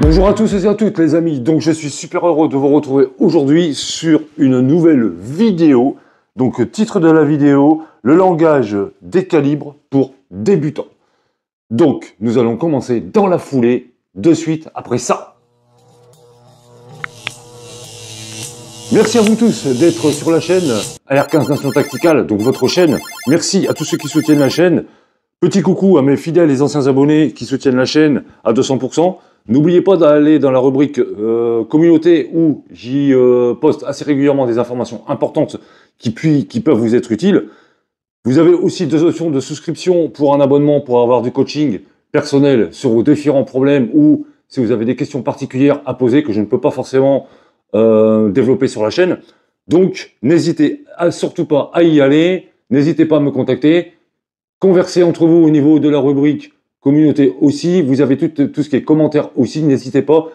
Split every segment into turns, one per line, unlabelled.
Bonjour à tous et à toutes les amis, donc je suis super heureux de vous retrouver aujourd'hui sur une nouvelle vidéo. Donc titre de la vidéo, le langage des calibres pour débutants. Donc nous allons commencer dans la foulée de suite après ça. Merci à vous tous d'être sur la chaîne AR15 Nation Tacticale, donc votre chaîne. Merci à tous ceux qui soutiennent la chaîne. Petit coucou à mes fidèles et anciens abonnés qui soutiennent la chaîne à 200%. N'oubliez pas d'aller dans la rubrique communauté où j'y poste assez régulièrement des informations importantes qui peuvent vous être utiles. Vous avez aussi deux options de souscription pour un abonnement pour avoir du coaching personnel sur vos différents problèmes ou si vous avez des questions particulières à poser que je ne peux pas forcément développer sur la chaîne. Donc n'hésitez surtout pas à y aller, n'hésitez pas à me contacter. Conversez entre vous au niveau de la rubrique communauté aussi. Vous avez tout ce qui est commentaires aussi. N'hésitez pas.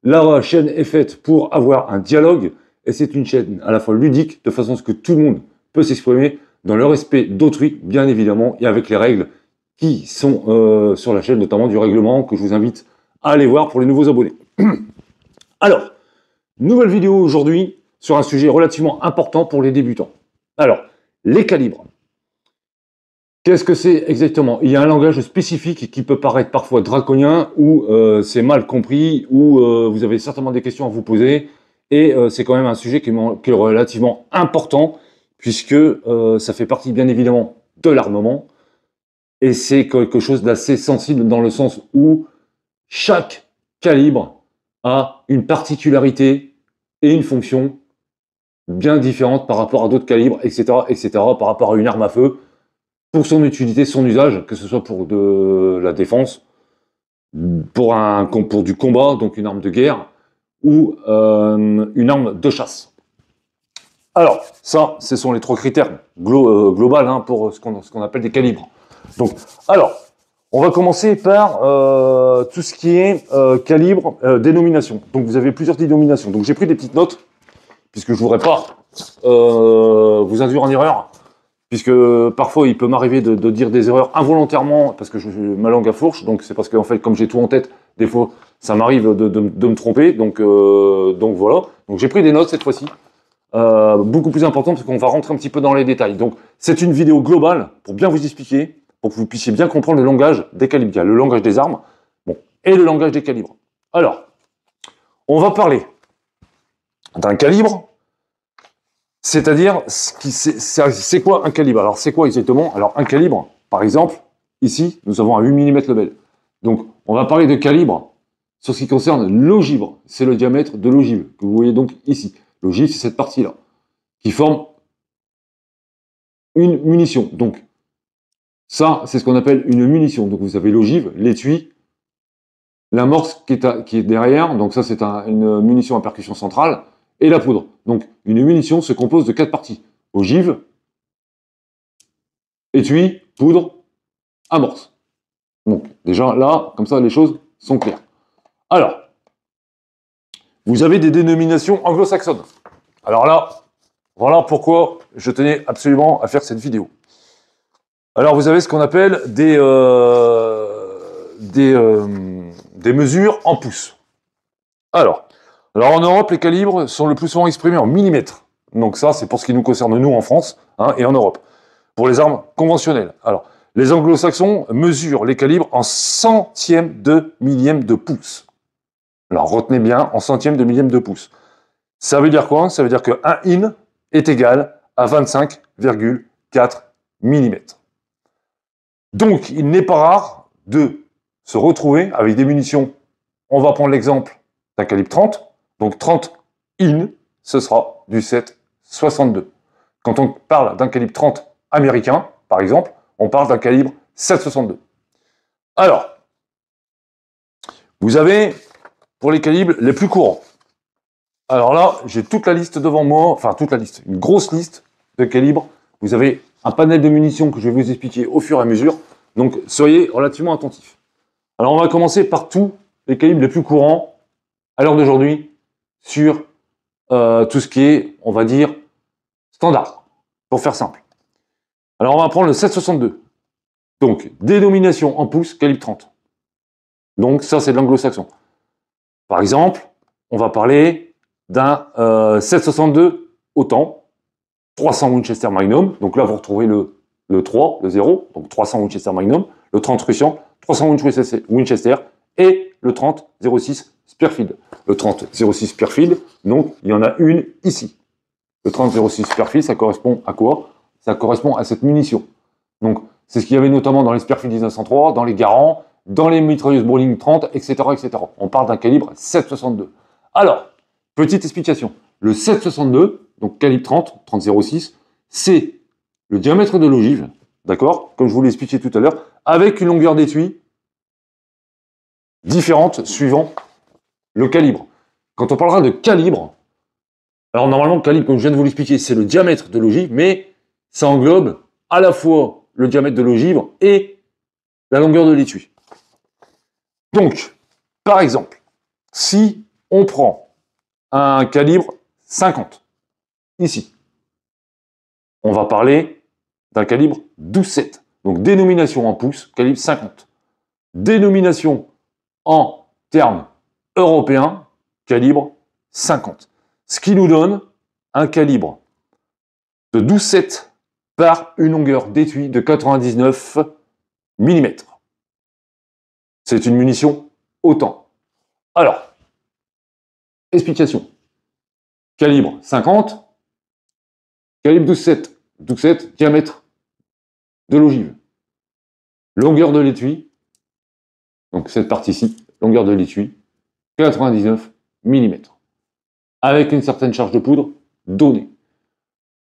La chaîne est faite pour avoir un dialogue et c'est une chaîne à la fois ludique de façon à ce que tout le monde peut s'exprimer dans le respect d'autrui, bien évidemment, et avec les règles qui sont sur la chaîne, notamment du règlement que je vous invite à aller voir pour les nouveaux abonnés. Alors, nouvelle vidéo aujourd'hui sur un sujet relativement important pour les débutants. Alors, les calibres. Qu'est-ce que c'est exactement? Il y a un langage spécifique qui peut paraître parfois draconien, ou c'est mal compris, ou vous avez certainement des questions à vous poser, et c'est quand même un sujet qui est relativement important, puisque ça fait partie bien évidemment de l'armement, et c'est quelque chose d'assez sensible dans le sens où chaque calibre a une particularité et une fonction bien différente par rapport à d'autres calibres, etc., etc., par rapport à une arme à feu, pour son utilité, son usage, que ce soit pour de la défense, pour du combat, donc une arme de guerre, ou une arme de chasse. Alors, ça, ce sont les trois critères globaux hein, pour ce qu'on appelle des calibres. Donc, alors, on va commencer par tout ce qui est calibre, dénomination. Donc, vous avez plusieurs dénominations. Donc, j'ai pris des petites notes, puisque je ne voudrais pas vous induire en erreur. Puisque parfois il peut m'arriver de dire des erreurs involontairement parce que ma langue à fourche, donc c'est parce qu'en fait comme j'ai tout en tête, des fois ça m'arrive de me tromper, donc voilà. Donc j'ai pris des notes cette fois-ci, beaucoup plus importantes parce qu'on va rentrer un petit peu dans les détails. Donc c'est une vidéo globale pour bien vous expliquer, pour que vous puissiez bien comprendre le langage des calibres. Il y a le langage des armes, bon, et le langage des calibres. Alors, on va parler d'un calibre. C'est-à-dire, c'est quoi un calibre? Alors, c'est quoi exactement? Alors, un calibre, par exemple, ici, nous avons un 8 mm level. Donc, on va parler de calibre sur ce qui concerne l'ogive. C'est le diamètre de l'ogive, que vous voyez donc ici. L'ogive, c'est cette partie-là, qui forme une munition. Donc, ça, c'est ce qu'on appelle une munition. Donc, vous avez l'ogive, l'étui, l'amorce qui est derrière. Donc, ça, c'est une munition à percussion centrale. Et la poudre. Donc, une munition se compose de 4 parties. Ogive, étui, poudre, amorce. Donc, déjà, là, comme ça, les choses sont claires. Alors, vous avez des dénominations anglo-saxonnes. Alors là, voilà pourquoi je tenais absolument à faire cette vidéo. Alors, vous avez ce qu'on appelle des mesures en pouces. Alors, en Europe, les calibres sont le plus souvent exprimés en millimètres. Donc ça, c'est pour ce qui nous concerne, nous, en France hein, et en Europe. Pour les armes conventionnelles. Alors, les anglo-saxons mesurent les calibres en centièmes de millième de pouce. Alors, retenez bien, en centièmes de millième de pouce. Ça veut dire quoi? Ça veut dire que 1 in est égal à 25,4 mm. Donc, il n'est pas rare de se retrouver avec des munitions. On va prendre l'exemple d'un calibre 30. Donc 30 in, ce sera du 7,62. Quand on parle d'un calibre 30 américain, par exemple, on parle d'un calibre 7,62. Alors, vous avez, pour les calibres les plus courants. Alors là, j'ai toute la liste devant moi, enfin toute la liste, une grosse liste de calibres. Vous avez un panel de munitions que je vais vous expliquer au fur et à mesure. Donc, soyez relativement attentifs. Alors, on va commencer par tous les calibres les plus courants à l'heure d'aujourd'hui sur tout ce qui est, on va dire, standard, pour faire simple. Alors, on va prendre le 7,62. Donc, dénomination en pouces, calibre 30. Donc, ça, c'est de l'anglo-saxon. Par exemple, on va parler d'un 7,62 autant, 300 Winchester Magnum. Donc là, vous retrouvez le 3, le 0, donc 300 Winchester Magnum, le 30 Russian, 300 Winchester et le 30 06 Spearfield. Le 30 06 Spearfield, donc il y en a une ici. Le 30 06 Spearfield, ça correspond à quoi? Ça correspond à cette munition. Donc, c'est ce qu'il y avait notamment dans les Spearfield 1903, dans les Garand, dans les mitrailleuses Browning 30, etc., etc. On parle d'un calibre 7,62. Alors, petite explication. Le 7,62, donc calibre 30, 30-06, c'est le diamètre de l'ogive, d'accord, comme je vous l'ai expliqué tout à l'heure, avec une longueur d'étui différente suivant le calibre. Quand on parlera de calibre, alors normalement, le calibre, comme je viens de vous l'expliquer, c'est le diamètre de l'ogive, mais ça englobe à la fois le diamètre de l'ogive et la longueur de l'étui. Donc, par exemple, si on prend un calibre 50, ici, on va parler d'un calibre 12,7. Donc, dénomination en pouces, calibre 50. Dénomination en termes européens, calibre 50. Ce qui nous donne un calibre de 12,7 par une longueur d'étui de 99 mm. C'est une munition autant. Alors, explication. Calibre 50, calibre 12,7. 12,7, diamètre de l'ogive. Longueur de l'étui, donc cette partie-ci, longueur de l'étui, 99 mm. Avec une certaine charge de poudre donnée.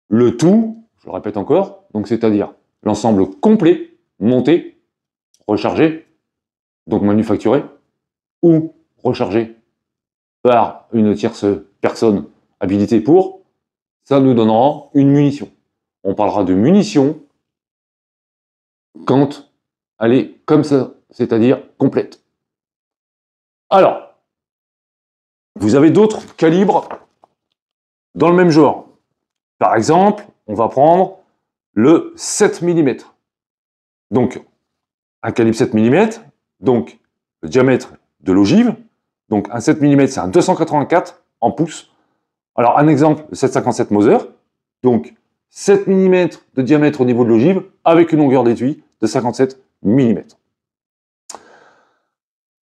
Le tout, je le répète encore, donc c'est-à-dire l'ensemble complet, monté, rechargé, donc manufacturé, ou rechargé par une tierce personne habilitée pour, ça nous donnera une munition. On parlera de munition quand elle est comme ça, c'est-à-dire complète. Alors, vous avez d'autres calibres dans le même genre. Par exemple, on va prendre le 7 mm. Donc, un calibre 7 mm, donc le diamètre de l'ogive. Donc, un 7 mm, c'est un 284 en pouces. Alors, un exemple, le 7,57 Mauser. Donc, 7 mm de diamètre au niveau de l'ogive avec une longueur d'étui de 57 mm.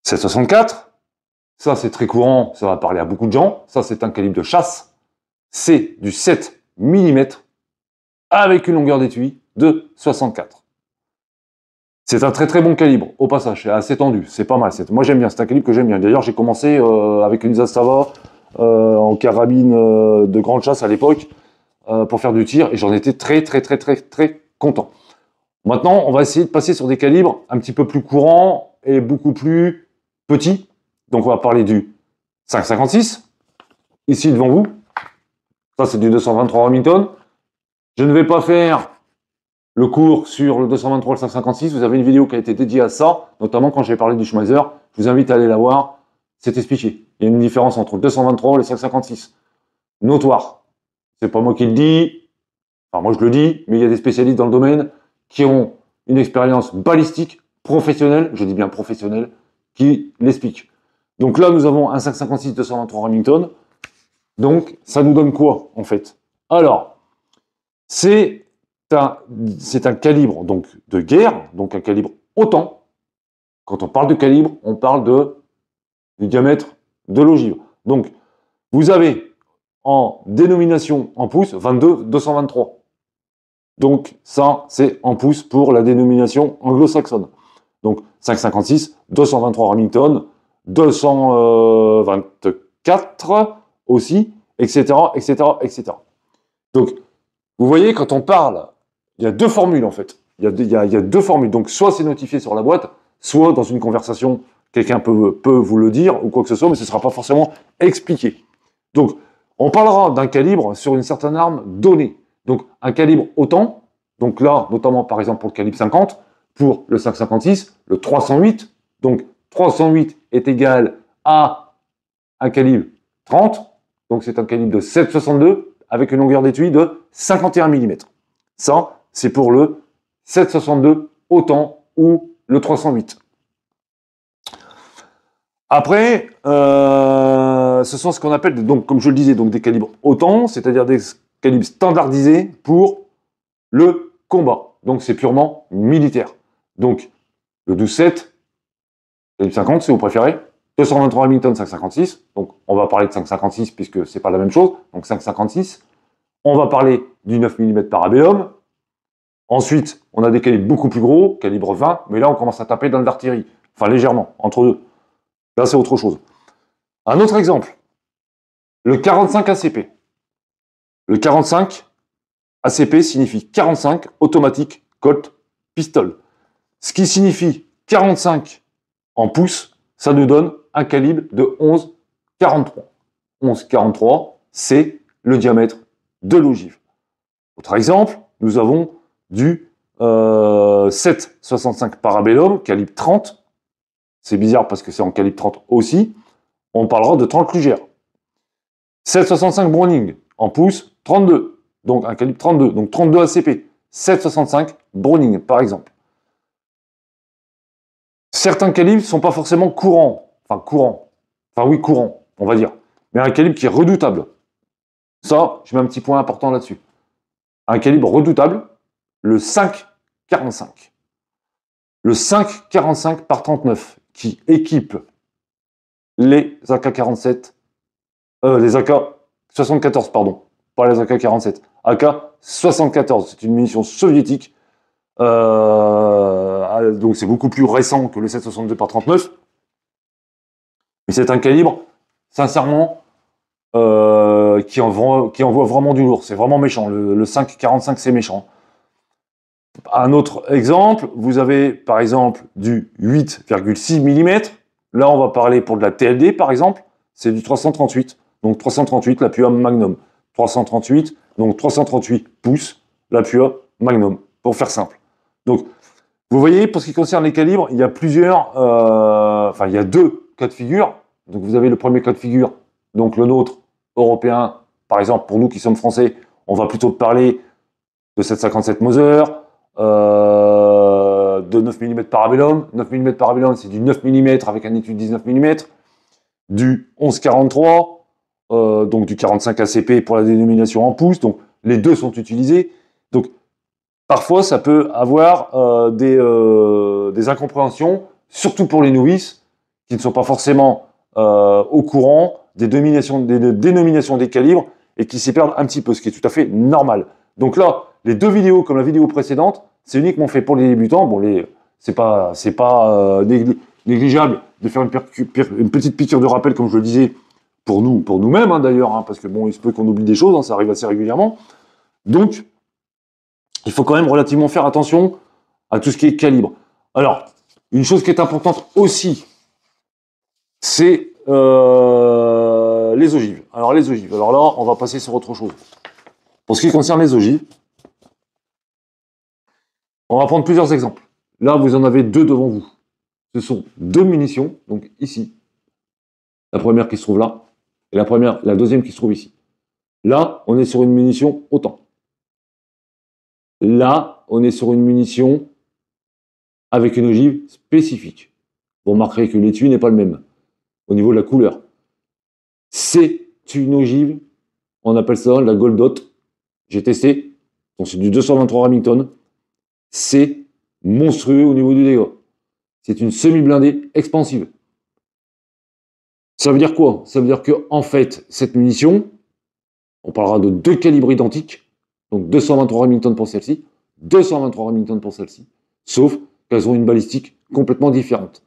7,64, ça c'est très courant, ça va parler à beaucoup de gens. Ça, c'est un calibre de chasse. C'est du 7 mm avec une longueur d'étui de 64. C'est un très très bon calibre, au passage, c'est assez tendu, c'est pas mal. Moi j'aime bien, c'est un calibre que j'aime bien. D'ailleurs, j'ai commencé avec une Zastava en carabine de grande chasse à l'époque pour faire du tir et j'en étais très très très très très content. Maintenant, on va essayer de passer sur des calibres un petit peu plus courants et beaucoup plus petits. Donc on va parler du 5,56, ici devant vous. Ça c'est du 223 Remington. Je ne vais pas faire le cours sur le 223 et le 5,56, vous avez une vidéo qui a été dédiée à ça, notamment quand j'ai parlé du Schmeiser. Je vous invite à aller la voir, c'est expliqué. Il y a une différence entre le 223 et le 5,56. Notoire. C'est pas moi qui le dis, enfin moi je le dis, mais il y a des spécialistes dans le domaine qui ont une expérience balistique professionnelle, je dis bien professionnelle, qui l'explique. Donc là, nous avons un 5,56 223 Remington. Donc, ça nous donne quoi, en fait? Alors, c'est un calibre donc, de guerre, donc un calibre autant. Quand on parle de calibre, on parle du diamètre de l'ogive. Donc, vous avez en dénomination en pouces 22 223. Donc, ça, c'est en pouces pour la dénomination anglo-saxonne. Donc, 5,56, 223 Remington, 224 aussi, etc., etc., etc. Donc, vous voyez, quand on parle, il y a deux formules en fait. Il y a deux formules. Donc, soit c'est notifié sur la boîte, soit dans une conversation, quelqu'un peut vous le dire ou quoi que ce soit, mais ce ne sera pas forcément expliqué. Donc, on parlera d'un calibre sur une certaine arme donnée. Donc, un calibre autant, donc là, notamment par exemple pour le calibre 50, pour le 5,56, le 308, donc 308 est égal à un calibre 30, donc c'est un calibre de 7,62 avec une longueur d'étui de 51 mm. Ça, c'est pour le 7,62 autant ou le 308. Après, ce sont ce qu'on appelle, donc, comme je le disais, donc des calibres autant, c'est-à-dire des calibres standardisés pour le combat. Donc c'est purement militaire. Donc le 12-7, calibre 50 si vous préférez, 223 Remington 5,56. Donc on va parler de 5,56 puisque c'est pas la même chose. Donc 5,56. On va parler du 9 mm Parabellum. Ensuite, on a des calibres beaucoup plus gros, calibre 20, mais là on commence à taper dans l'artillerie. Enfin légèrement, entre deux. Là c'est autre chose. Un autre exemple, le 45 ACP. Le 45 ACP signifie 45 automatique Colt Pistol. Ce qui signifie 45 en pouces, ça nous donne un calibre de 11,43. 11,43, c'est le diamètre de l'ogive. Autre exemple, nous avons du 7,65 Parabellum, calibre 30. C'est bizarre parce que c'est en calibre 30 aussi. On parlera de 30 lugères. 7,65 Browning, en pouces, 32. Donc un calibre 32, donc 32 ACP. 7,65 Browning, par exemple. Certains calibres ne sont pas forcément courants. Enfin, courants, on va dire. Mais un calibre qui est redoutable. Ça, je mets un petit point important là-dessus. Un calibre redoutable, le 5,45. Le 5,45 par 39, qui équipe les AK-47, les AK-74, pardon, pas les AK-47, AK-74, c'est une munition soviétique, donc c'est beaucoup plus récent que le 7,62 par 39, mais c'est un calibre, sincèrement, qui envoie vraiment du lourd, c'est vraiment méchant, le 5,45 c'est méchant. Un autre exemple, vous avez par exemple du 8,6 mm, là on va parler pour de la TLD par exemple, c'est du 338, donc 338 la PUA Magnum, 338, donc 338 pouces la PUA Magnum, pour faire simple. Donc vous voyez, pour ce qui concerne les calibres, il y a plusieurs, il y a deux cas de figure. Donc vous avez le premier cas de figure, donc le nôtre européen, par exemple pour nous qui sommes français, on va plutôt parler de 7,57 Mauser, de 9 mm Parabellum. 9 mm Parabellum, c'est du 9 mm avec un étui de 19 mm, du 11,43, donc du 45 ACP pour la dénomination en pouces. Donc les deux sont utilisés. Donc parfois, ça peut avoir des incompréhensions, surtout pour les novices qui ne sont pas forcément au courant des dénominations des calibres et qui s'y perdent un petit peu, ce qui est tout à fait normal. Donc là, les deux vidéos, comme la vidéo précédente, c'est uniquement fait pour les débutants. Bon, c'est pas négligeable de faire une petite piqûre de rappel, comme je le disais, pour nous-mêmes hein, d'ailleurs, hein, parce que bon, il se peut qu'on oublie des choses, hein, ça arrive assez régulièrement. Donc, il faut quand même relativement faire attention à tout ce qui est calibre. Alors, une chose qui est importante aussi, c'est les ogives. Alors les ogives, alors là, on va passer sur autre chose. Pour ce qui concerne les ogives, on va prendre plusieurs exemples. Là, vous en avez deux devant vous. Ce sont deux munitions, donc ici. La première qui se trouve là, et la deuxième qui se trouve ici. Là, on est sur une munition autant. Là, on est sur une munition avec une ogive spécifique. Vous remarquerez que l'étui n'est pas le même au niveau de la couleur. C'est une ogive, on appelle ça la Gold Dot. J'ai testé, donc c'est du 223 Remington. C'est monstrueux au niveau du dégât. C'est une semi-blindée expansive. Ça veut dire quoi? Ça veut dire que en fait, cette munition, on parlera de deux calibres identiques, donc 223 Remington pour celle-ci, 223 Remington pour celle-ci, sauf qu'elles ont une balistique complètement différente.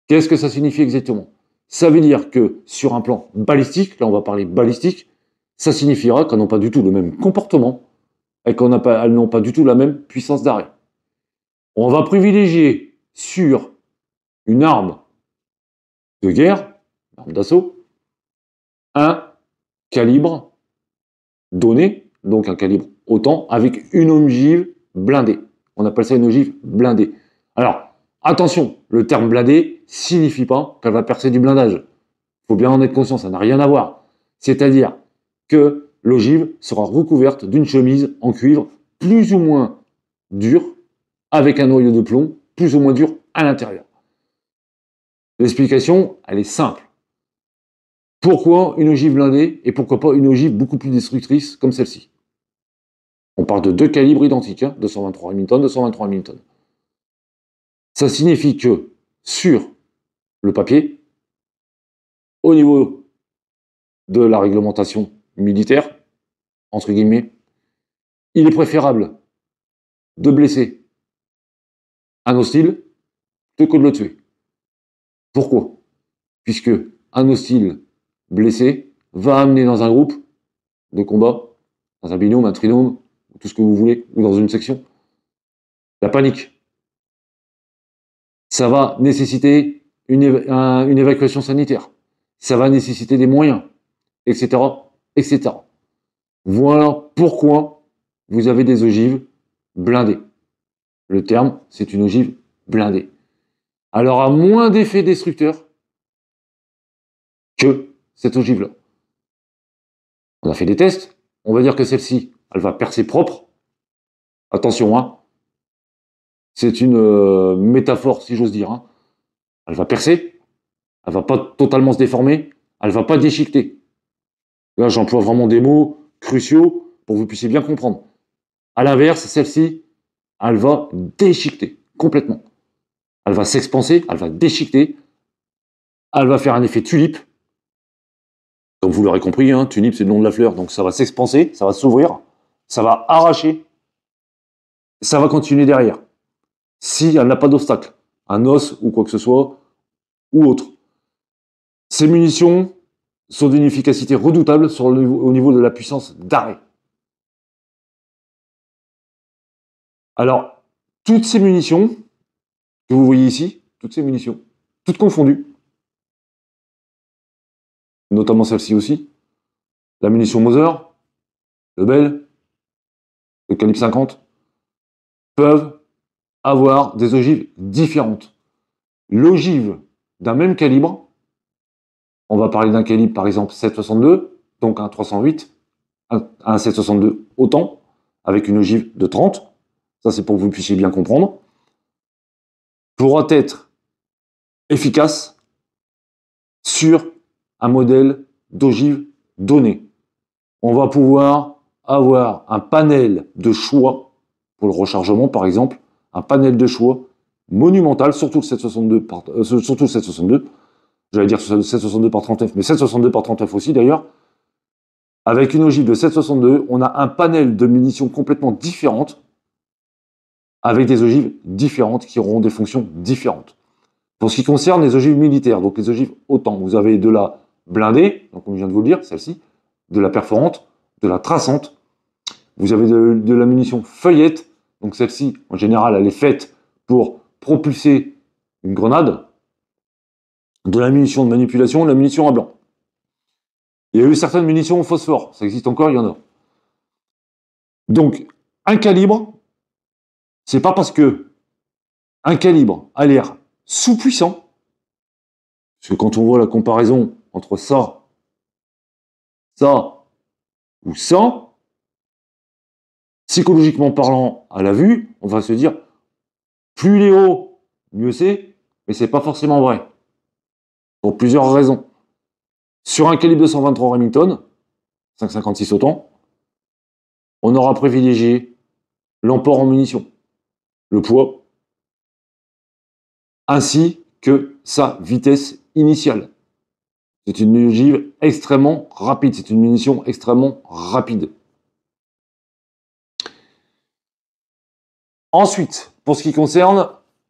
Qu'est-ce que ça signifie exactement? Ça veut dire que sur un plan balistique, là on va parler balistique, ça signifiera qu'elles n'ont pas du tout le même comportement et qu'elles n'ont pas du tout la même puissance d'arrêt. On va privilégier sur une arme de guerre, une arme d'assaut, un calibre donné, donc un calibre autant, avec une ogive blindée. On appelle ça une ogive blindée. Alors, attention, le terme blindé signifie pas qu'elle va percer du blindage. Il faut bien en être conscient, ça n'a rien à voir. C'est-à-dire que l'ogive sera recouverte d'une chemise en cuivre plus ou moins dure, avec un noyau de plomb plus ou moins dur à l'intérieur. L'explication, elle est simple. Pourquoi une ogive blindée et pourquoi pas une ogive beaucoup plus destructrice comme celle-ci? On parle de deux calibres identiques, hein, 223 Remington, 223 Remington. Ça signifie que sur le papier, au niveau de la réglementation militaire, entre guillemets, il est préférable de blesser un hostile plutôt que de le tuer. Pourquoi? Puisque un hostile blessé va amener dans un groupe de combat, dans un binôme, un trinôme, tout ce que vous voulez, ou dans une section, la panique. Ça va nécessiter une évacuation sanitaire. Ça va nécessiter des moyens, etc., etc. Voilà pourquoi vous avez des ogives blindées. Le terme, c'est une ogive blindée. Elle aura moins d'effet destructeur que cette ogive-là. On a fait des tests. On va dire que celle-ci, elle va percer propre. Attention, hein. C'est une métaphore, si j'ose dire. Hein. Elle va percer. Elle va pas totalement se déformer. Elle va pas déchiqueter. Là, j'emploie vraiment des mots cruciaux pour que vous puissiez bien comprendre. À l'inverse, celle-ci, elle va déchiqueter complètement. Elle va s'expanser, elle va déchiqueter. Elle va faire un effet tulipe. Comme vous l'aurez compris, hein, tulipe, c'est le nom de la fleur. Donc ça va s'expanser, ça va s'ouvrir, ça va arracher. Ça va continuer derrière. Si elle n'a pas d'obstacle, un os ou quoi que ce soit, ou autre. Ces munitions sont d'une efficacité redoutable au niveau de la puissance d'arrêt. Alors, toutes ces munitions que vous voyez ici, toutes ces munitions, toutes confondues, notamment celle-ci aussi, la munition Mauser, le Bell, le calibre 50, peuvent avoir des ogives différentes. L'ogive d'un même calibre, on va parler d'un calibre par exemple 7,62, donc un 308, un 7,62 autant, avec une ogive de 30, ça c'est pour que vous puissiez bien comprendre, pourra être efficace sur un modèle d'ogive donné. On va pouvoir avoir un panel de choix, pour le rechargement par exemple, un panel de choix monumental, surtout le 762 surtout le 762, j'allais dire 762 par 39, mais 762 par 39 aussi d'ailleurs. Avec une ogive de 762, on a un panel de munitions complètement différentes, avec des ogives différentes qui auront des fonctions différentes. Pour ce qui concerne les ogives militaires, donc les ogives autant, vous avez de la blindée, donc on vient de vous le dire, celle-ci, de la perforante, de la traçante, vous avez de la munition feuillette, donc celle-ci, en général, elle est faite pour propulser une grenade, de la munition de manipulation, de la munition à blanc. Il y a eu certaines munitions au phosphore, ça existe encore, il y en a. Donc, un calibre, c'est pas parce que un calibre a l'air sous-puissant, parce que quand on voit la comparaison entre ça ou ça, psychologiquement parlant, à la vue, on va se dire, plus il est haut, mieux c'est, mais c'est pas forcément vrai. Pour plusieurs raisons. Sur un calibre de 123 Remington, 5,56 autant, on aura privilégié l'emport en munitions, le poids, ainsi que sa vitesse initiale. C'est une ogive extrêmement rapide, c'est une munition extrêmement rapide. Ensuite, pour ce qui concerne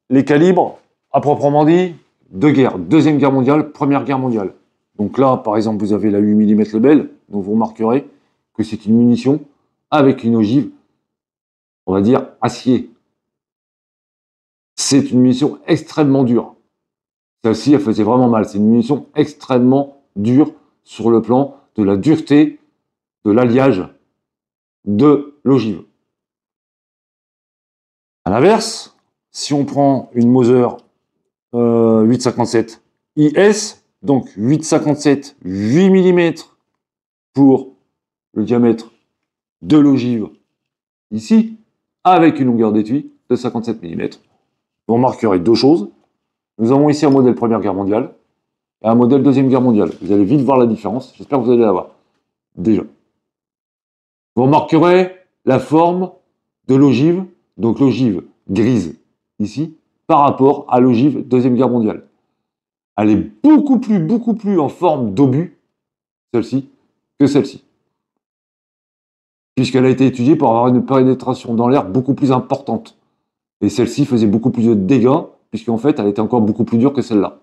les calibres, à proprement dit, de guerre, Deuxième Guerre mondiale, Première Guerre mondiale. Donc là, par exemple, vous avez la 8 mm Lebel, donc vous remarquerez que c'est une munition avec une ogive, on va dire, acier. C'est une munition extrêmement dure. Celle-ci, elle faisait vraiment mal. C'est une munition extrêmement dure sur le plan de la dureté de l'alliage de l'ogive. A l'inverse, si on prend une Mauser 8,57 IS, donc 8,57, 8 mm pour le diamètre de l'ogive ici, avec une longueur d'étui de 57 mm. Vous remarquerez deux choses. Nous avons ici un modèle Première Guerre mondiale et un modèle Deuxième Guerre mondiale. Vous allez vite voir la différence. J'espère que vous allez la voir. Déjà. Vous remarquerez la forme de l'ogive, donc l'ogive grise ici, par rapport à l'ogive Deuxième Guerre mondiale. Elle est beaucoup plus en forme d'obus, celle-ci, que celle-ci. Puisqu'elle a été étudiée pour avoir une pénétration dans l'air beaucoup plus importante. Et celle-ci faisait beaucoup plus de dégâts, puisqu'en fait, elle était encore beaucoup plus dure que celle-là.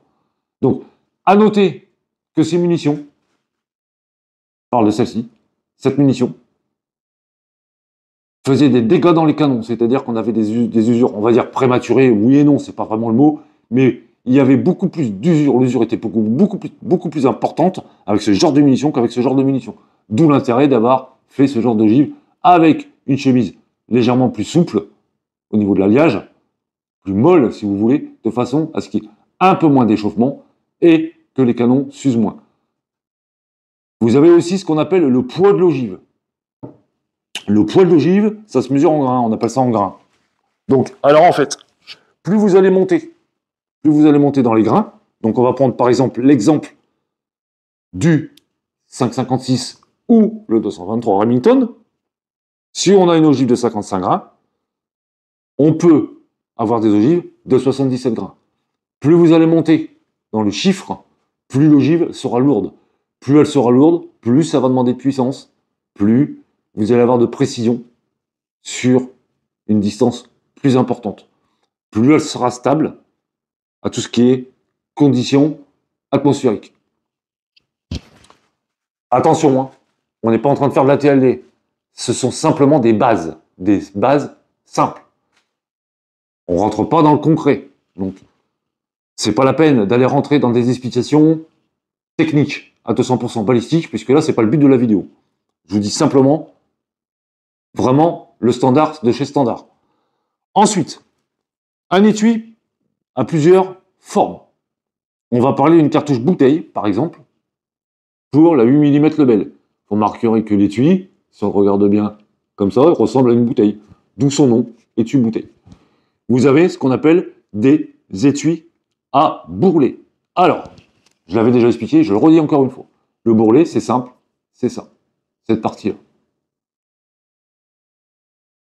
Donc, à noter que ces munitions, je parle de celle-ci, cette munition, faisait des dégâts dans les canons, c'est-à-dire qu'on avait des usures, on va dire prématurées, oui et non, c'est pas vraiment le mot, mais il y avait beaucoup plus d'usure, l'usure était beaucoup plus importante avec ce genre de munitions qu'avec ce genre de munitions. D'où l'intérêt d'avoir fait ce genre d'ogive avec une chemise légèrement plus souple au niveau de l'alliage, plus molle si vous voulez, de façon à ce qu'il y ait un peu moins d'échauffement et que les canons s'usent moins. Vous avez aussi ce qu'on appelle le poids de l'ogive. Le poids de l'ogive, ça se mesure en grains, on appelle ça en grains. Donc, alors en fait, plus vous allez monter dans les grains, donc on va prendre par exemple l'exemple du 5,56 ou le 223 Remington. Si on a une ogive de 55 grains, on peut avoir des ogives de 77 grains. Plus vous allez monter dans le chiffre, plus l'ogive sera lourde. Plus elle sera lourde, plus ça va demander de puissance, plus vous allez avoir de précision sur une distance plus importante. Plus elle sera stable à tout ce qui est conditions atmosphériques. Attention, hein, on n'est pas en train de faire de la TLD. Ce sont simplement des bases simples. On ne rentre pas dans le concret. Donc, c'est pas la peine d'aller rentrer dans des explications techniques à 200% balistiques, puisque là, c'est pas le but de la vidéo. Je vous dis simplement, vraiment, le standard de chez Standard. Ensuite, un étui a plusieurs formes. On va parler d'une cartouche bouteille, par exemple, pour la 8 mm Lebel. Vous remarquerez que l'étui, si on le regarde bien comme ça, il ressemble à une bouteille. D'où son nom, étui bouteille. Vous avez ce qu'on appelle des étuis à bourrelet. Alors, je l'avais déjà expliqué, je le redis encore une fois. Le bourrelet, c'est simple, c'est ça, cette partie-là.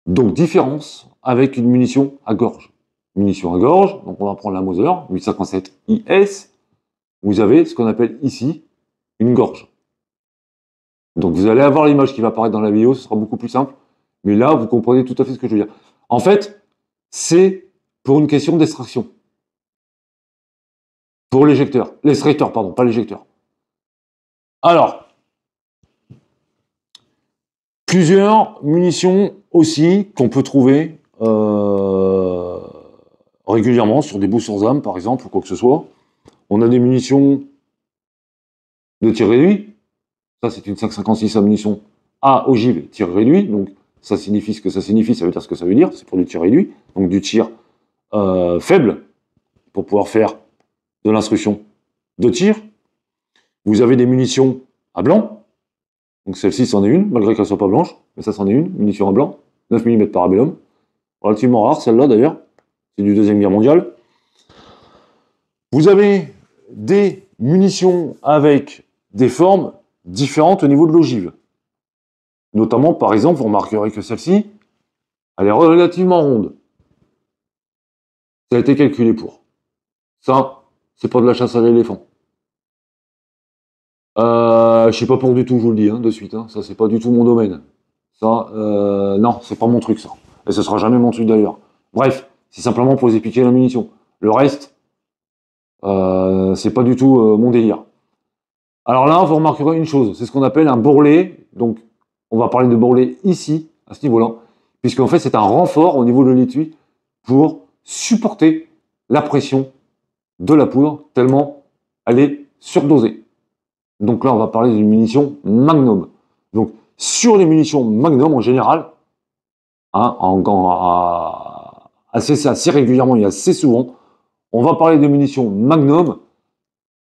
Donc, différence avec une munition à gorge. Munition à gorge, donc on va prendre la Mauser, 857 IS. Vous avez ce qu'on appelle ici une gorge. Donc, vous allez avoir l'image qui va apparaître dans la vidéo, ce sera beaucoup plus simple. Mais là, vous comprenez tout à fait ce que je veux dire. En fait, c'est pour une question d'extraction. Pour l'éjecteur. L'extracteur, pardon, pas l'éjecteur. Alors, plusieurs munitions aussi qu'on peut trouver régulièrement sur des bouts sans âme, par exemple, ou quoi que ce soit. On a des munitions de tir réduit. Ça, c'est une 5,56 à munition à ogive tir réduit. Donc, ça signifie ce que ça signifie, ça veut dire ce que ça veut dire. C'est pour du tir réduit. Donc, du tir faible pour pouvoir faire de l'instruction de tir. Vous avez des munitions à blanc. Donc, celle-ci, c'en est une, malgré qu'elle ne soit pas blanche. Mais ça, c'en est une. Munition à blanc. 9 mm Parabellum. Relativement rare, celle-là, d'ailleurs. C'est du Deuxième Guerre mondiale. Vous avez des munitions avec des formes différentes au niveau de l'ogive. Notamment, par exemple, vous remarquerez que celle-ci, elle est relativement ronde. Ça a été calculé pour. Ça, c'est pas de la chasse à l'éléphant. Je sais pas pour du tout, je vous le dis, hein, de suite. Hein. Ça, c'est pas du tout mon domaine. Ça, non, c'est pas mon truc, ça. Et ce sera jamais mon truc d'ailleurs. Bref, c'est simplement pour vous expliquer la munition. Le reste, c'est pas du tout mon délire. Alors là, vous remarquerez une chose, c'est ce qu'on appelle un bourrelet. Donc, on va parler de bourrelet ici, à ce niveau-là, puisqu'en fait, c'est un renfort au niveau de l'étui pour supporter la pression de la poudre, tellement elle est surdosée. Donc là, on va parler d'une munition Magnum. Donc, sur les munitions Magnum, en général, hein, assez régulièrement et assez souvent, on va parler de munitions Magnum,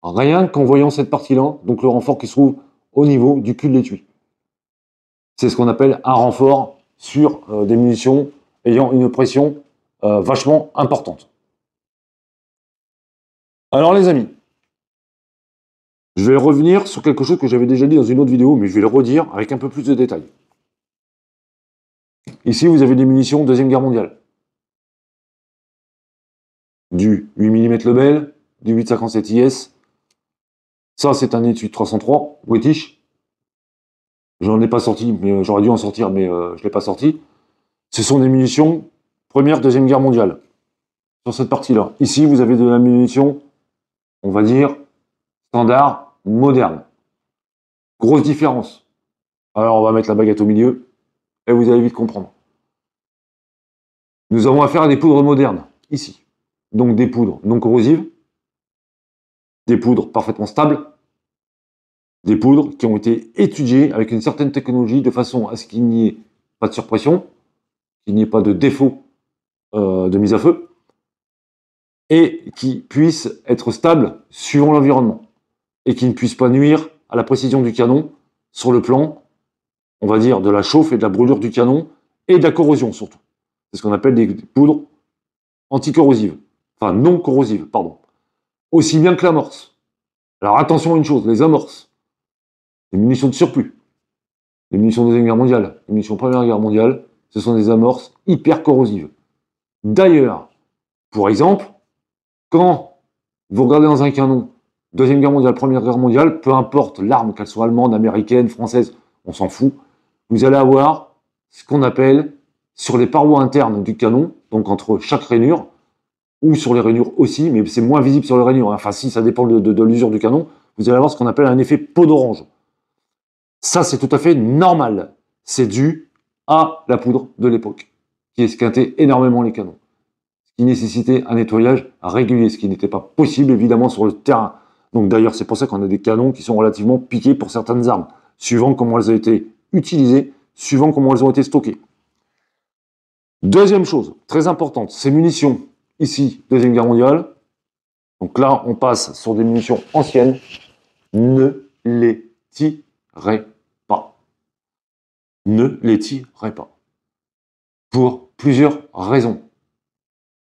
rien qu'en voyant cette partie-là, donc le renfort qui se trouve au niveau du cul de l'étui. C'est ce qu'on appelle un renfort sur des munitions ayant une pression vachement importante. Alors les amis, je vais revenir sur quelque chose que j'avais déjà dit dans une autre vidéo, mais je vais le redire avec un peu plus de détails. Ici, vous avez des munitions Deuxième Guerre mondiale. Du 8 mm Lebel, du 8,57 IS. Ça, c'est un étui 303 British. J'en ai pas sorti, mais j'aurais dû en sortir, mais je ne l'ai pas sorti. Ce sont des munitions Première, Deuxième Guerre mondiale. Sur cette partie-là. Ici, vous avez de la munition, on va dire, standard, moderne. Grosse différence. Alors, on va mettre la baguette au milieu, et vous allez vite comprendre. Nous avons affaire à des poudres modernes, ici. Donc des poudres non corrosives, des poudres parfaitement stables, des poudres qui ont été étudiées avec une certaine technologie de façon à ce qu'il n'y ait pas de surpression, qu'il n'y ait pas de défaut de mise à feu, et qui puissent être stables suivant l'environnement, et qui ne puissent pas nuire à la précision du canon sur le plan, on va dire, de la chauffe et de la brûlure du canon, et de la corrosion surtout. C'est ce qu'on appelle des poudres anticorrosives, enfin non corrosives, pardon. Aussi bien que l'amorce. Alors attention à une chose, les amorces, les munitions de surplus, les munitions de Deuxième Guerre mondiale, les munitions de Première Guerre mondiale, ce sont des amorces hyper corrosives. D'ailleurs, pour exemple, quand vous regardez dans un canon Deuxième Guerre mondiale, Première Guerre mondiale, peu importe l'arme, qu'elle soit allemande, américaine, française, on s'en fout, vous allez avoir ce qu'on appelle, sur les parois internes du canon, donc entre chaque rainure, ou sur les rainures aussi, mais c'est moins visible sur les rainures, enfin si, ça dépend de l'usure du canon, vous allez avoir ce qu'on appelle un effet peau d'orange. Ça, c'est tout à fait normal. C'est dû à la poudre de l'époque, qui esquintait énormément les canons, ce qui nécessitait un nettoyage régulier, ce qui n'était pas possible évidemment sur le terrain. Donc d'ailleurs, c'est pour ça qu'on a des canons qui sont relativement piqués pour certaines armes, suivant comment elles ont été utilisées, suivant comment elles ont été stockées. Deuxième chose, très importante, ces munitions, ici, Deuxième Guerre mondiale, donc là, on passe sur des munitions anciennes, ne les tirez pas. Ne les tirez pas. Pour plusieurs raisons.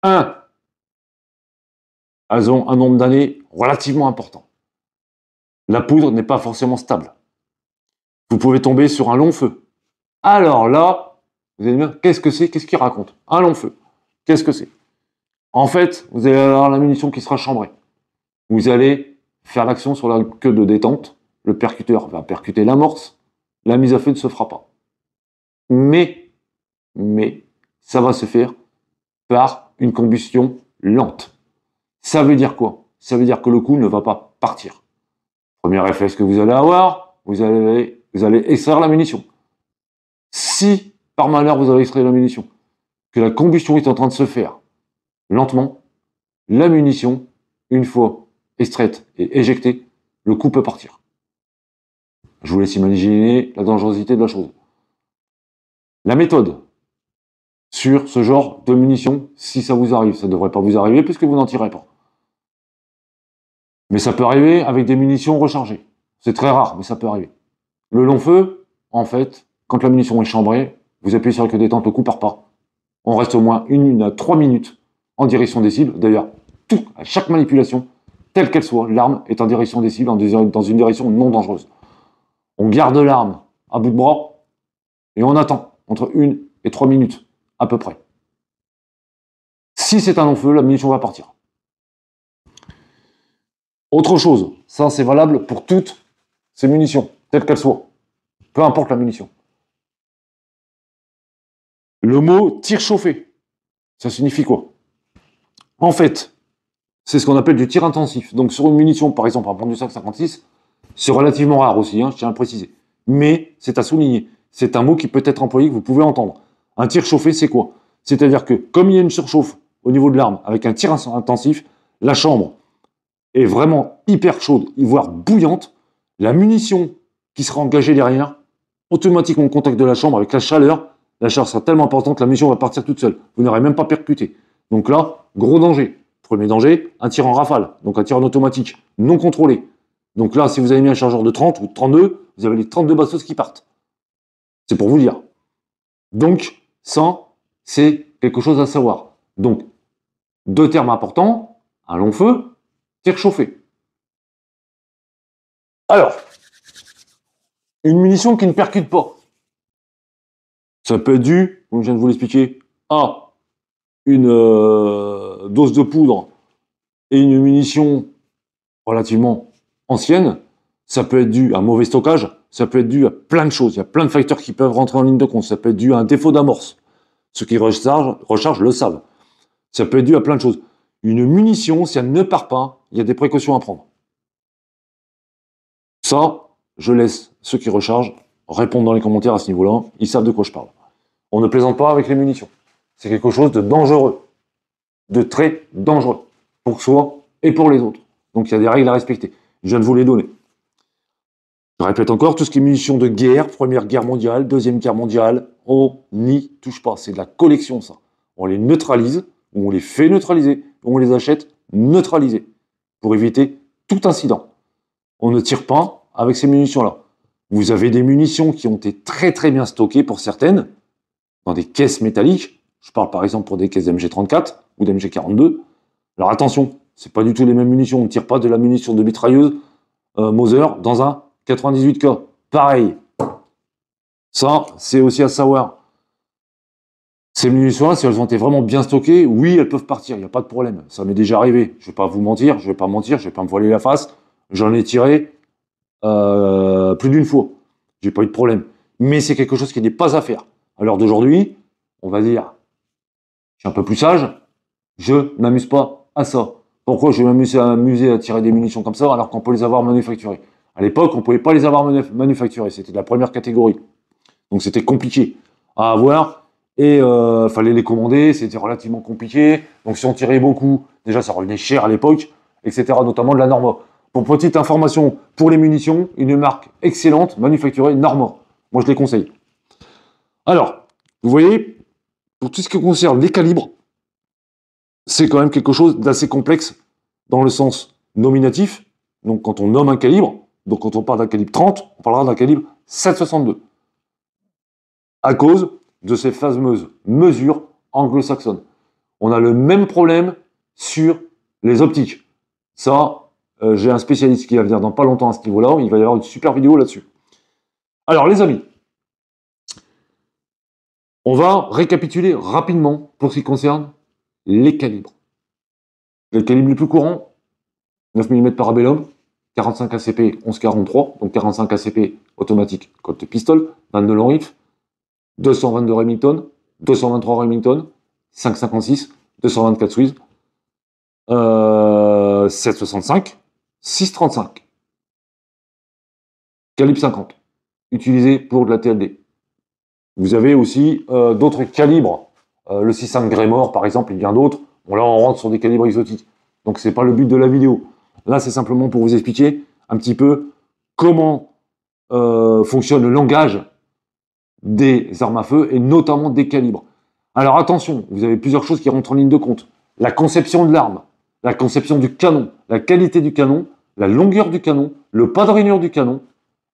1. Elles ont un nombre d'années relativement important. La poudre n'est pas forcément stable. Vous pouvez tomber sur un long feu. Alors là, vous allez me dire, qu'est-ce que c'est? Qu'est-ce qu'il raconte? Un long feu. Qu'est-ce que c'est? En fait, vous allez avoir la munition qui sera chambrée. Vous allez faire l'action sur la queue de détente. Le percuteur va percuter l'amorce. La mise à feu ne se fera pas. Mais, ça va se faire par une combustion lente. Ça veut dire quoi? Ça veut dire que le coup ne va pas partir. Premier réflexe que vous allez avoir, vous allez extraire la munition. Si, par malheur, vous avez extrait la munition, que la combustion est en train de se faire lentement, la munition, une fois extraite et éjectée, le coup peut partir. Je vous laisse imaginer la dangerosité de la chose. La méthode sur ce genre de munitions, si ça vous arrive, ça ne devrait pas vous arriver puisque vous n'en tirez pas. Mais ça peut arriver avec des munitions rechargées. C'est très rare, mais ça peut arriver. Le long feu, en fait, quand la munition est chambrée, vous appuyez sur la queue détente, le coup part pas. On reste au moins 1 à 3 minutes en direction des cibles. D'ailleurs, à chaque manipulation, telle qu'elle soit, l'arme est en direction des cibles, dans une direction non dangereuse. On garde l'arme à bout de bras et on attend entre 1 et 3 minutes, à peu près. Si c'est un long feu, la munition va partir. Autre chose, ça c'est valable pour toutes ces munitions, telles qu'elles soient. Peu importe la munition. Le mot tir chauffé, ça signifie quoi? En fait, c'est ce qu'on appelle du tir intensif. Donc sur une munition, par exemple, un point du 5,56, c'est relativement rare aussi, je tiens à le préciser. Mais c'est à souligner. C'est un mot qui peut être employé, que vous pouvez entendre. Un tir chauffé, c'est quoi? C'est-à-dire que comme il y a une surchauffe au niveau de l'arme, avec un tir intensif, la chambre est vraiment hyper chaude, voire bouillante. La munition qui sera engagée derrière, automatiquement au contact de la chambre, avec la chaleur sera tellement importante que la munition va partir toute seule. Vous n'aurez même pas percuté. Donc là, gros danger. Premier danger, un tir en rafale, donc un tir en automatique, non contrôlé. Donc là, si vous avez mis un chargeur de 30 ou de 32, vous avez les 32 bastos qui partent. C'est pour vous dire. Donc, ça, c'est quelque chose à savoir. Donc, deux termes importants, un long feu tir chauffé. Alors, une munition qui ne percute pas. Ça peut être dû, comme je viens de vous l'expliquer, à une dose de poudre et une munition relativement ancienne. Ça peut être dû à un mauvais stockage. Ça peut être dû à plein de choses. Il y a plein de facteurs qui peuvent rentrer en ligne de compte. Ça peut être dû à un défaut d'amorce. Ceux qui rechargent le savent. Ça peut être dû à plein de choses. Une munition, si elle ne part pas, il y a des précautions à prendre. Ça, je laisse ceux qui rechargent répondre dans les commentaires à ce niveau-là. Ils savent de quoi je parle. On ne plaisante pas avec les munitions. C'est quelque chose de dangereux. De très dangereux. Pour soi et pour les autres. Donc il y a des règles à respecter. Je viens de vous les donner. Je répète encore, tout ce qui est munitions de guerre, Première Guerre mondiale, Deuxième Guerre mondiale, on n'y touche pas. C'est de la collection, ça. On les neutralise, ou on les fait neutraliser, ou on les achète neutralisés, pour éviter tout incident. On ne tire pas avec ces munitions-là. Vous avez des munitions qui ont été très très bien stockées pour certaines, dans des caisses métalliques. Je parle par exemple pour des caisses d'MG34 ou d'MG42. Alors attention, c'est pas du tout les mêmes munitions. On ne tire pas de la munition de mitrailleuse Mauser dans un 98K. Pareil. Ça, c'est aussi à savoir. Ces munitions-là, si elles ont été vraiment bien stockées, oui, elles peuvent partir, il n'y a pas de problème. Ça m'est déjà arrivé. Je ne vais pas vous mentir, je ne vais pas mentir, je ne vais pas me voiler la face. J'en ai tiré plus d'une fois. J'ai pas eu de problème. Mais c'est quelque chose qui n'est pas à faire. À l'heure d'aujourd'hui, on va dire, je suis un peu plus sage, je m'amuse pas à ça. Pourquoi je vais m'amuser à tirer des munitions comme ça alors qu'on peut les avoir manufacturées? À l'époque, on ne pouvait pas les avoir manufacturées. C'était de la première catégorie. Donc c'était compliqué à avoir. Et fallait les commander, c'était relativement compliqué. Donc si on tirait beaucoup, déjà ça revenait cher à l'époque, etc. Notamment de la Norma. Pour petite information, pour les munitions, une marque excellente, manufacturée, Norma. Moi je les conseille. Alors, vous voyez, pour tout ce qui concerne les calibres, c'est quand même quelque chose d'assez complexe dans le sens nominatif. Donc quand on nomme un calibre, donc quand on parle d'un calibre 30, on parlera d'un calibre 7,62. À cause de ces fameuses mesures anglo-saxonnes. On a le même problème sur les optiques. Ça, j'ai un spécialiste qui va venir dans pas longtemps à ce niveau-là. Il va y avoir une super vidéo là-dessus. Alors les amis, on va récapituler rapidement pour ce qui concerne les calibres. Le calibre le plus courant, 9 mm Parabellum, 45 ACP 1143, donc 45 ACP automatique Colt pistol, 22 long rifle, 222 Remington, 223 Remington, 5,56, 224 Swiss, 7,65, 6,35. Calibre 50, utilisé pour de la TLD. Vous avez aussi d'autres calibres, le 6,5 Greymoor par exemple et bien d'autres. Bon là on rentre sur des calibres exotiques. Donc c'est pas le but de la vidéo. Là c'est simplement pour vous expliquer un petit peu comment fonctionne le langage des armes à feu et notamment des calibres. Alors attention, vous avez plusieurs choses qui rentrent en ligne de compte. La conception de l'arme, la conception du canon, la qualité du canon, la longueur du canon, le pas de rainure du canon,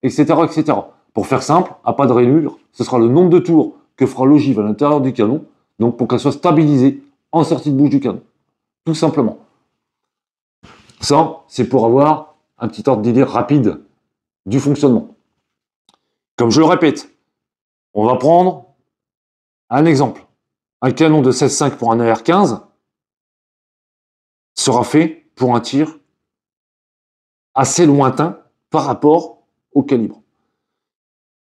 etc., etc. Pour faire simple, à pas de rainure, ce sera le nombre de tours que fera l'ogive à l'intérieur du canon, donc pour qu'elle soit stabilisée en sortie de bouche du canon. Tout simplement. Ça, c'est pour avoir un petit ordre d'idée rapide du fonctionnement. Comme je le répète, on va prendre un exemple. Un canon de 16,5 pour un AR-15 sera fait pour un tir assez lointain par rapport au calibre.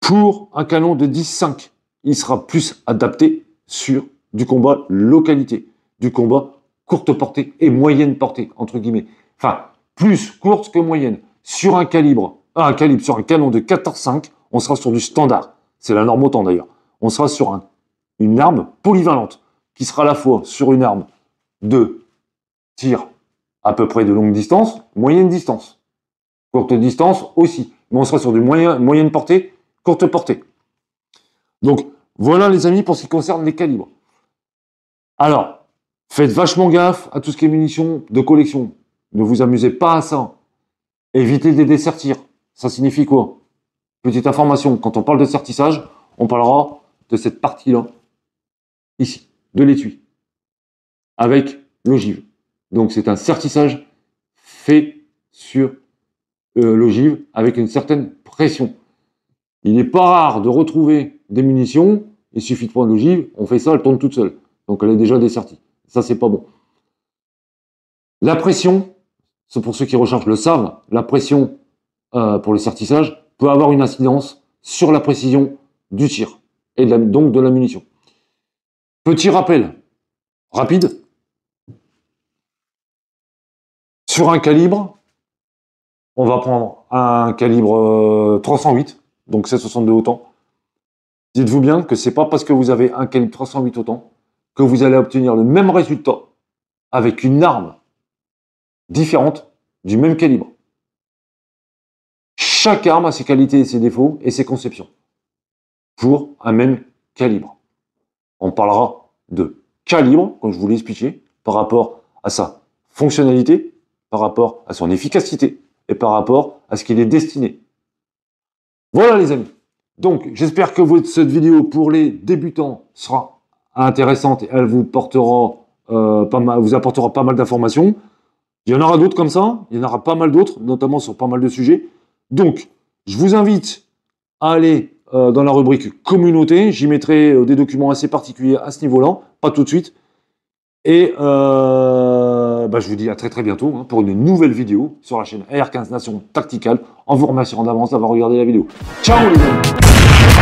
Pour un canon de 10,5, il sera plus adapté sur du combat localité, du combat courte portée et moyenne portée, entre guillemets. Enfin, plus courte que moyenne. Sur un calibre, sur un canon de 14,5, on sera sur du standard. C'est la norme autant d'ailleurs. On sera sur une arme polyvalente, qui sera à la fois sur une arme de tir à peu près de longue distance, moyenne distance. Courte distance aussi. Mais on sera sur du moyenne portée, courte portée. Donc, voilà les amis pour ce qui concerne les calibres. Alors, faites vachement gaffe à tout ce qui est munitions de collection. Ne vous amusez pas à ça. Évitez de les dessertir. Ça signifie quoi? Petite information, quand on parle de sertissage, on parlera de cette partie-là, ici, de l'étui, avec l'ogive. Donc c'est un sertissage fait sur l'ogive avec une certaine pression. Il n'est pas rare de retrouver des munitions, il suffit de prendre l'ogive, on fait ça, elle tourne toute seule. Donc elle est déjà dessertie. Ça, c'est pas bon. La pression, c'est pour ceux qui recherchent le savent, la pression pour le sertissage peut avoir une incidence sur la précision du tir et donc de la munition. Petit rappel rapide. Sur un calibre, on va prendre un calibre 308, donc 7,62 autant. Dites-vous bien que c'est pas parce que vous avez un calibre 308 autant que vous allez obtenir le même résultat avec une arme différente du même calibre. Chaque arme a ses qualités et ses défauts et ses conceptions pour un même calibre. On parlera de calibre, comme je vous l'ai expliqué, par rapport à sa fonctionnalité, par rapport à son efficacité et par rapport à ce qu'il est destiné. Voilà les amis. Donc j'espère que cette vidéo pour les débutants sera intéressante et elle vous portera vous apportera pas mal d'informations. Il y en aura d'autres comme ça, il y en aura pas mal d'autres, notamment sur pas mal de sujets. Donc je vous invite à aller dans la rubrique communauté, j'y mettrai des documents assez particuliers à ce niveau-là, pas tout de suite. Et je vous dis à très très bientôt pour une nouvelle vidéo sur la chaîne AR15 Nation Tactical, en vous remerciant d'avance d'avoir regardé la vidéo. Ciao les amis!